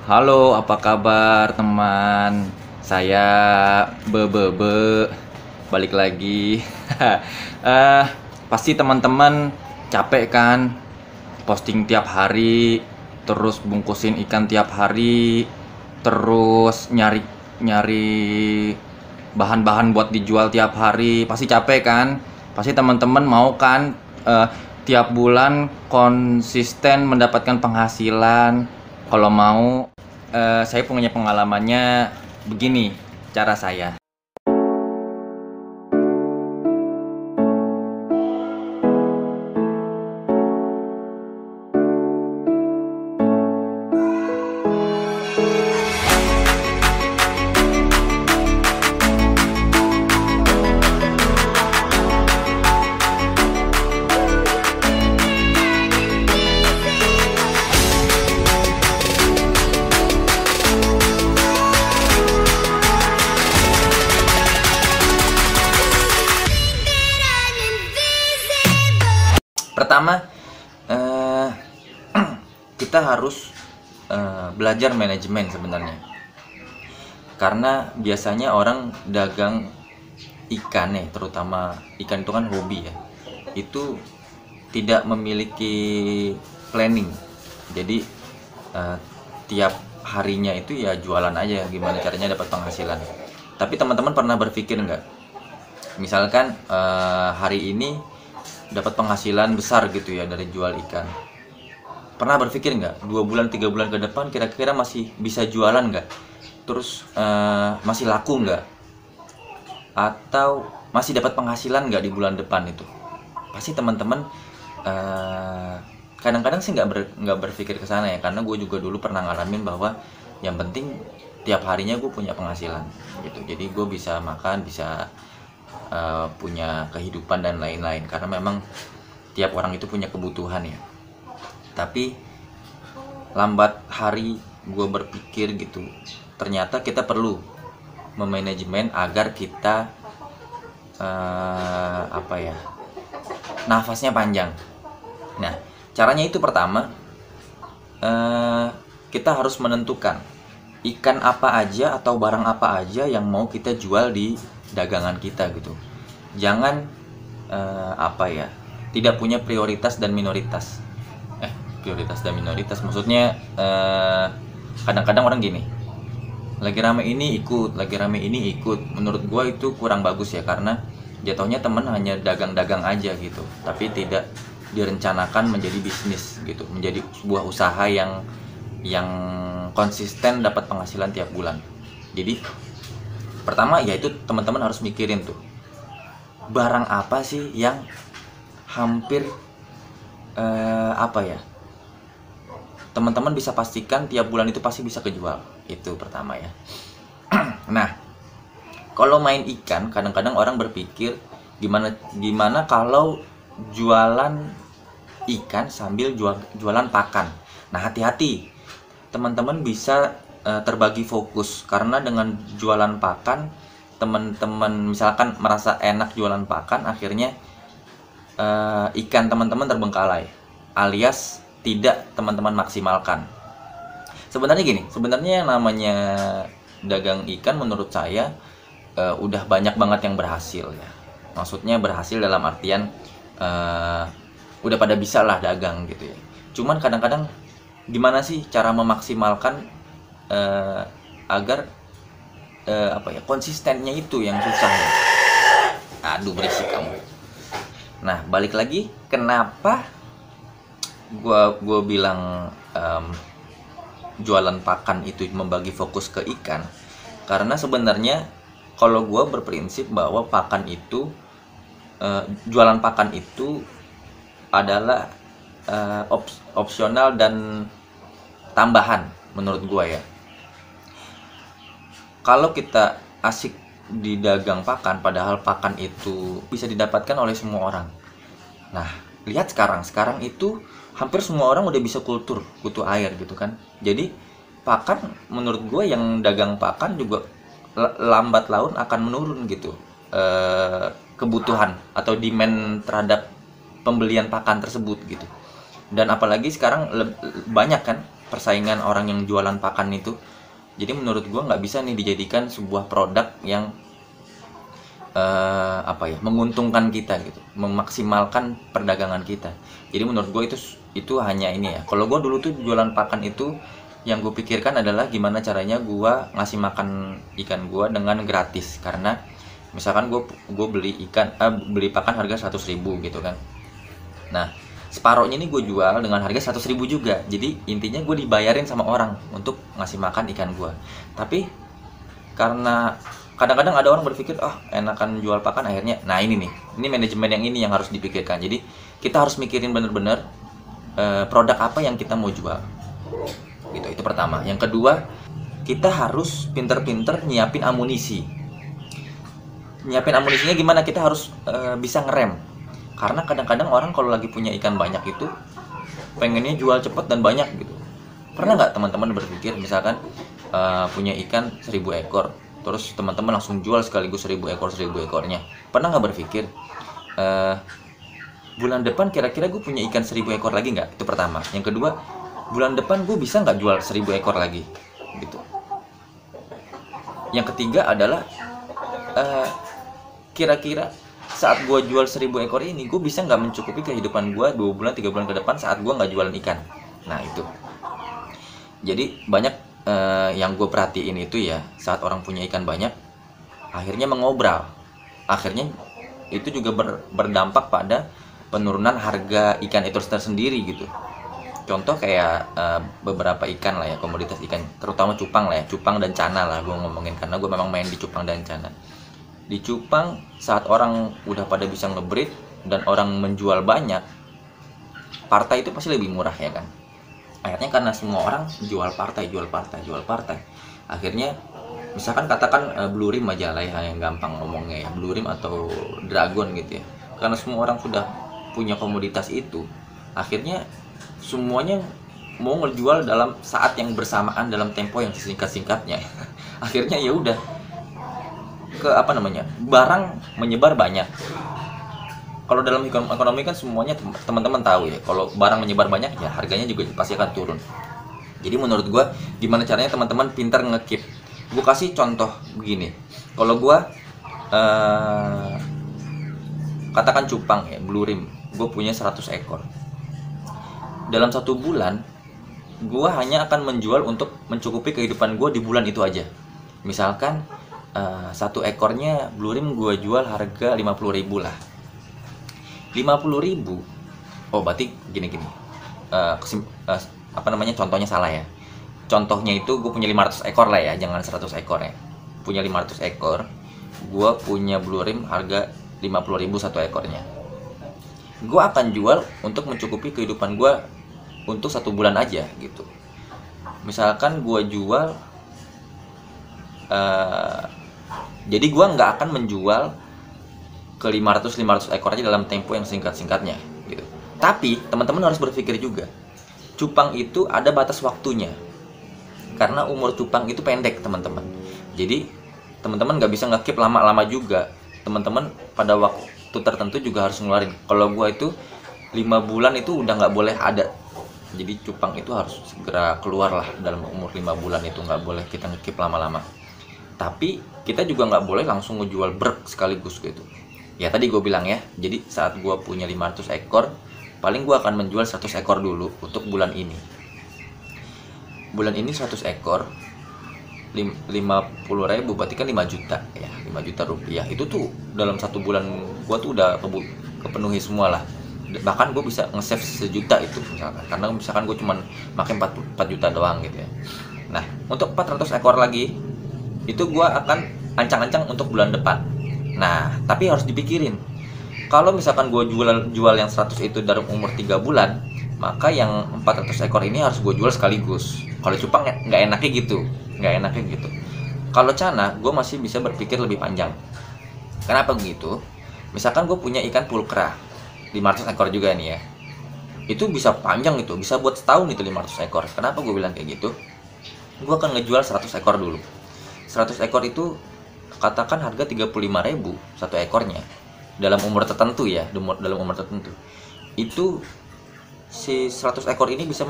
Halo, apa kabar teman? Saya Bebebe, balik lagi. Eh, Pasti teman-teman capek kan? Posting tiap hari, terus bungkusin ikan tiap hari, terus nyari nyari bahan-bahan buat dijual tiap hari. Pasti capek kan? Pasti teman-teman mau kan eh, tiap bulan konsisten mendapatkan penghasilan. Kalau mau, saya punya pengalamannya begini cara saya. Pertama, eh, kita harus belajar manajemen sebenarnya. Karena biasanya orang dagang ikan ya, terutama ikan itu kan hobi ya, itu tidak memiliki planning. Jadi eh, tiap harinya itu ya jualan aja, gimana caranya dapat penghasilan. Tapi teman-teman pernah berpikir nggak, misalkan hari ini dapat penghasilan besar gitu ya dari jual ikan. Pernah berpikir nggak, 2 bulan 3 bulan ke depan kira-kira masih bisa jualan nggak? Terus masih laku nggak? Atau masih dapat penghasilan nggak di bulan depan itu? Pasti teman-teman kadang-kadang sih nggak berpikir ke sana ya, karena gue juga dulu pernah ngalamin bahwa yang penting tiap harinya gue punya penghasilan gitu. Jadi gue bisa makan, bisa punya kehidupan dan lain-lain, karena memang tiap orang itu punya kebutuhan ya. Tapi lambat hari gue berpikir gitu, ternyata kita perlu memanajemen agar kita nafasnya panjang. Nah, caranya itu pertama, kita harus menentukan ikan apa aja atau barang apa aja yang mau kita jual di dagangan kita gitu. Jangan tidak punya prioritas dan minoritas. Prioritas dan minoritas maksudnya, kadang-kadang orang gini, lagi rame ini ikut, lagi rame ini ikut. Menurut gua itu kurang bagus ya, karena jatuhnya temen hanya dagang-dagang aja gitu, tapi tidak direncanakan menjadi bisnis gitu, menjadi sebuah usaha yang konsisten dapat penghasilan tiap bulan. Jadi pertama yaitu teman-teman harus mikirin tuh, barang apa sih yang hampir teman-teman bisa pastikan tiap bulan itu pasti bisa kejual. Itu pertama ya. Nah, kalau main ikan, kadang-kadang orang berpikir gimana kalau jualan ikan sambil jualan pakan. Nah, hati-hati, teman-teman bisa terbagi fokus, karena dengan jualan pakan, teman-teman misalkan merasa enak jualan pakan, akhirnya ikan teman-teman terbengkalai, alias tidak teman-teman maksimalkan. Sebenarnya gini, sebenarnya yang namanya dagang ikan menurut saya udah banyak banget yang berhasil ya. Maksudnya berhasil dalam artian udah pada bisa lah dagang gitu ya. Cuman kadang-kadang gimana sih cara memaksimalkan agar konsistennya itu yang susah ya. Aduh, berisik kamu. Nah, balik lagi, kenapa gua bilang jualan pakan itu membagi fokus ke ikan? Karena sebenarnya kalau gua berprinsip bahwa pakan itu jualan pakan itu adalah opsional dan tambahan menurut gua ya. Kalau kita asik di dagang pakan, padahal pakan itu bisa didapatkan oleh semua orang. Nah, lihat sekarang itu hampir semua orang udah bisa kutu air gitu kan. Jadi pakan menurut gue, yang dagang pakan juga lambat laun akan menurun gitu, kebutuhan atau demand terhadap pembelian pakan tersebut gitu. Dan apalagi sekarang banyak kan persaingan orang yang jualan pakan itu. Jadi menurut gue nggak bisa nih dijadikan sebuah produk yang menguntungkan kita gitu, memaksimalkan perdagangan kita. Jadi menurut gue itu hanya ini ya. Kalau gue dulu tuh jualan pakan itu, yang gue pikirkan adalah gimana caranya gue ngasih makan ikan gue dengan gratis. Karena misalkan gue beli pakan harga 100.000 gitu kan. Nah, separohnya ini gue jual dengan harga 100.000 juga. Jadi intinya gue dibayarin sama orang untuk ngasih makan ikan gue. Tapi karena kadang-kadang ada orang berpikir, enakan jual pakan akhirnya. Nah ini manajemen yang ini yang harus dipikirkan. Jadi kita harus mikirin bener-bener produk apa yang kita mau jual gitu. Itu pertama. Yang kedua, kita harus pinter-pinter nyiapin amunisi. Nyiapin amunisinya gimana? Kita harus bisa ngerem. Karena kadang-kadang orang kalau lagi punya ikan banyak itu pengennya jual cepet dan banyak gitu. Pernah nggak teman-teman berpikir misalkan punya ikan 1000 ekor, terus teman-teman langsung jual sekaligus 1000 ekornya? Pernah nggak berpikir bulan depan kira-kira gue punya ikan 1000 ekor lagi nggak? Itu pertama. Yang kedua, bulan depan gue bisa nggak jual 1000 ekor lagi gitu. Yang ketiga adalah kira-kira saat gue jual 1000 ekor ini, gue bisa nggak mencukupi kehidupan gue 2 bulan 3 bulan ke depan saat gue nggak jualan ikan. Nah itu. Jadi banyak yang gue perhatiin itu ya, saat orang punya ikan banyak akhirnya mengobral. Akhirnya itu juga berdampak pada penurunan harga ikan itu tersendiri gitu. Contoh kayak beberapa ikan lah ya, komoditas ikan, terutama cupang lah ya, cupang dan cana lah gue ngomongin, karena gue memang main di cupang dan cana. Di cupang saat orang udah pada bisa ngebreed dan orang menjual banyak, partai itu pasti lebih murah ya kan. Akhirnya karena semua orang jual partai. Akhirnya misalkan katakan Blue Rim aja lah ya, yang gampang ngomongnya ya, Blue Rim atau Dragon gitu ya. Karena semua orang sudah punya komoditas itu, akhirnya semuanya mau ngejual dalam saat yang bersamaan dalam tempo yang singkat-singkatnya. Akhirnya ya udah barang menyebar banyak. Kalau dalam ekonomi kan semuanya teman-teman tahu ya, kalau barang menyebar banyak ya harganya juga pasti akan turun. Jadi menurut gue gimana caranya teman-teman pintar nge-keep. Gue kasih contoh begini. Kalau gue katakan cupang ya, Blue Rim, gue punya 100 ekor. Dalam 1 bulan gue hanya akan menjual untuk mencukupi kehidupan gue di bulan itu aja. Misalkan 1 ekornya Blue Rim gue jual harga 50.000 lah. 50.000. Berarti gini. Contohnya salah ya. Contohnya itu gue punya 500 ekor lah ya, jangan 100 ekor ya. Punya 500 ekor, gue punya Blue Rim harga 50.000 1 ekornya. Gue akan jual untuk mencukupi kehidupan gue untuk 1 bulan aja gitu. Misalkan gue jual jadi gue nggak akan menjual ke 500 ekor aja dalam tempo yang singkat-singkatnya gitu. Tapi teman-teman harus berpikir juga, cupang itu ada batas waktunya. Karena umur cupang itu pendek teman-teman. Jadi teman-teman nggak bisa nge-keep lama-lama juga. Teman-teman pada waktu tertentu juga harus ngeluarin. Kalau gue itu 5 bulan itu udah nggak boleh ada. Jadi cupang itu harus segera keluar lah dalam umur 5 bulan itu, nggak boleh kita nge-keep lama-lama. Tapi kita juga nggak boleh langsung ngejual sekaligus gitu. Ya tadi gue bilang ya, jadi saat gue punya 500 ekor, paling gue akan menjual 100 ekor dulu untuk bulan ini. Bulan ini 100 ekor 50.000 berarti kan 5 juta ya, 5 juta rupiah. Itu tuh dalam 1 bulan gue tuh udah kepenuhi semua lah. Bahkan gue bisa nge-save 1 juta itu misalkan, karena misalkan gue cuma makin 4 juta doang gitu ya. Nah untuk 400 ekor lagi itu gue akan ancang-ancang untuk bulan depan. Nah tapi harus dipikirin, kalau misalkan gue jual yang 100 itu dalam umur 3 bulan, maka yang 400 ekor ini harus gue jual sekaligus. Kalau cupang nggak enaknya gitu. Kalau cana gue masih bisa berpikir lebih panjang. Kenapa begitu? Misalkan gue punya ikan pulkra 500 ekor juga nih ya, itu bisa panjang, itu bisa buat setahun itu 500 ekor. Kenapa gue bilang kayak gitu? Gue akan ngejual 100 ekor dulu. 100 ekor itu katakan harga 35.000 1 ekornya dalam umur tertentu ya, dalam umur tertentu. Itu si 100 ekor ini bisa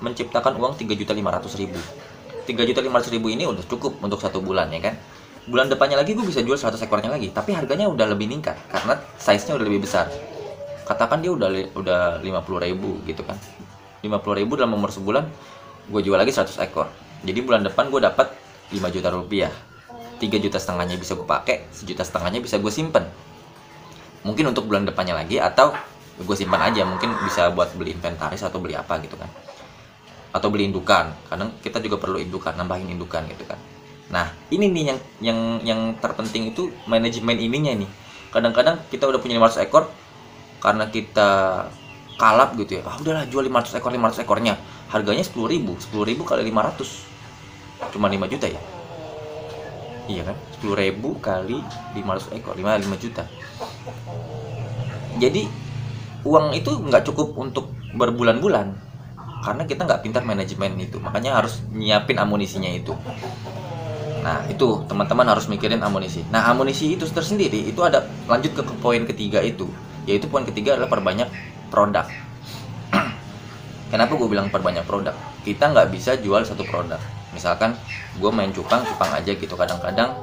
menciptakan uang 3.500.000. 3.500.000 ini udah cukup untuk 1 bulan ya kan. Bulan depannya lagi gue bisa jual 100 ekornya lagi, tapi harganya udah lebih meningkat karena size-nya udah lebih besar. Katakan dia udah 50.000 gitu kan. 50.000 dalam umur sebulan, gue jual lagi 100 ekor. Jadi bulan depan gue dapat 5 juta rupiah. 3,5 juta bisa gue pakai, 1,5 juta bisa gue simpen. Mungkin untuk bulan depannya lagi, atau gue simpan aja, mungkin bisa buat beli inventaris atau beli apa gitu kan, atau beli indukan. Kadang kita juga perlu indukan, nambahin indukan gitu kan. Nah ini nih yang terpenting itu manajemen ininya nih. Kadang-kadang kita udah punya 500 ekor, karena kita kalap gitu ya, udahlah jual 500 ekornya, harganya 10.000 kali 500 cuma 5 juta ya. Iya kan, 10.000 kali 500 ekor 5 juta. Jadi uang itu nggak cukup untuk berbulan-bulan karena kita nggak pintar manajemen itu. Makanya harus nyiapin amunisinya itu. Nah itu teman-teman harus mikirin amunisi. Nah amunisi itu tersendiri itu ada, lanjut ke poin ketiga itu, yaitu poin ketiga adalah perbanyak produk. Kenapa gue bilang perbanyak produk? Kita nggak bisa jual satu produk. Misalkan gue main cupang aja gitu. Kadang-kadang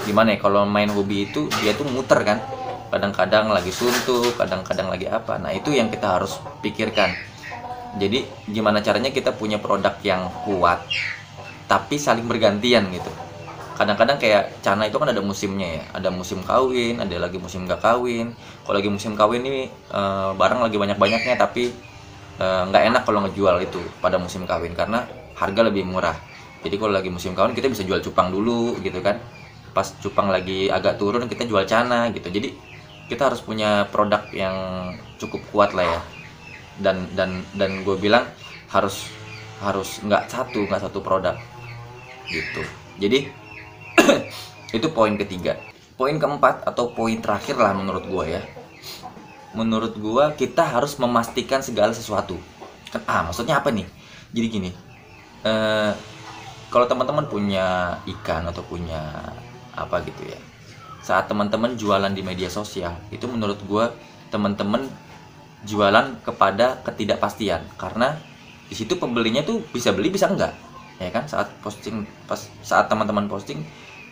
gimana ya, kalau main hobi itu dia tuh muter kan. Kadang-kadang lagi suntuk, kadang-kadang lagi apa. Nah itu yang kita harus pikirkan. Jadi gimana caranya kita punya produk yang kuat tapi saling bergantian gitu. Kadang-kadang kayak Cana itu kan ada musimnya ya, ada musim kawin, ada lagi musim gak kawin. Kalau lagi musim kawin ini barang lagi banyak-banyaknya, tapi nggak enak kalau ngejual itu pada musim kawin karena harga lebih murah. Jadi kalau lagi musim kawin kita bisa jual cupang dulu gitu kan, pas cupang lagi agak turun kita jual Cana gitu. Jadi kita harus punya produk yang cukup kuat lah ya. Dan gue bilang harus nggak satu produk gitu. Jadi itu poin ketiga. Poin keempat atau poin terakhir lah menurut gue ya. Menurut gue kita harus memastikan segala sesuatu. Maksudnya apa nih? Jadi gini, kalau teman-teman punya ikan atau punya apa gitu ya, saat teman-teman jualan di media sosial, itu menurut gue teman-teman jualan kepada ketidakpastian, karena di situ pembelinya tuh bisa beli bisa enggak, ya kan? Saat teman-teman posting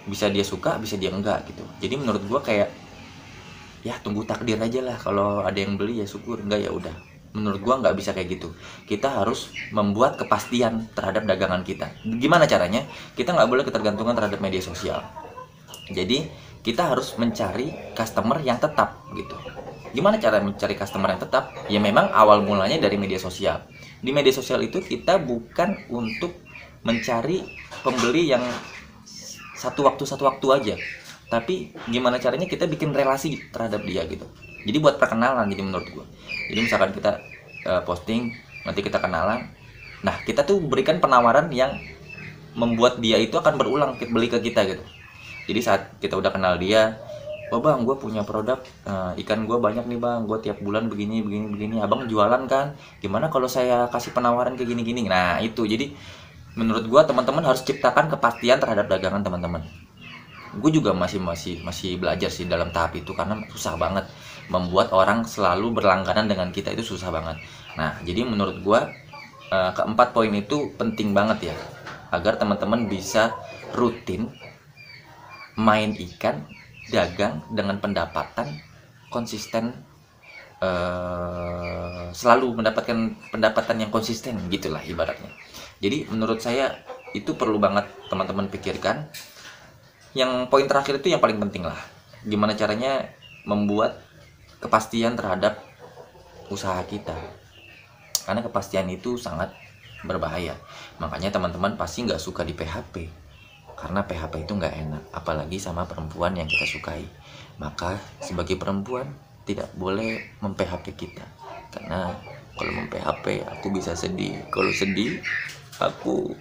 bisa dia suka bisa dia enggak gitu. Jadi menurut gua kayak ya tunggu takdir aja lah, kalau ada yang beli ya syukur, enggak ya udah. Menurut gua nggak bisa kayak gitu. Kita harus membuat kepastian terhadap dagangan kita. Gimana caranya? Kita nggak boleh ketergantungan terhadap media sosial. Jadi kita harus mencari customer yang tetap gitu. Gimana cara mencari customer yang tetap? Ya memang awal mulanya dari media sosial. Di media sosial itu kita bukan untuk mencari pembeli yang satu waktu aja, tapi gimana caranya kita bikin relasi terhadap dia gitu. Jadi buat perkenalan, jadi menurut gua. Jadi misalkan kita posting, nanti kita kenalan. Nah kita tuh berikan penawaran yang membuat dia itu akan berulang beli ke kita gitu. Jadi saat kita udah kenal dia, oh bang, gue punya produk ikan gue banyak nih bang, gue tiap bulan begini, abang jualan kan, gimana kalau saya kasih penawaran kayak gini. Nah itu, jadi menurut gue teman-teman harus ciptakan kepastian terhadap dagangan teman-teman. Gue juga masih belajar sih dalam tahap itu, karena susah banget membuat orang selalu berlangganan dengan kita, itu susah banget. Nah jadi menurut gue keempat poin itu penting banget ya, agar teman-teman bisa rutin main ikan, dagang dengan pendapatan konsisten, selalu mendapatkan pendapatan yang konsisten gitulah ibaratnya. Jadi menurut saya itu perlu banget teman-teman pikirkan. Yang poin terakhir itu yang paling penting lah, gimana caranya membuat kepastian terhadap usaha kita, karena kepastian itu sangat berbahaya. Makanya teman-teman pasti nggak suka di PHP, karena PHP itu nggak enak, apalagi sama perempuan yang kita sukai. Maka sebagai perempuan tidak boleh mem-PHP kita, karena kalau mem-PHP aku bisa sedih. Kalau sedih aku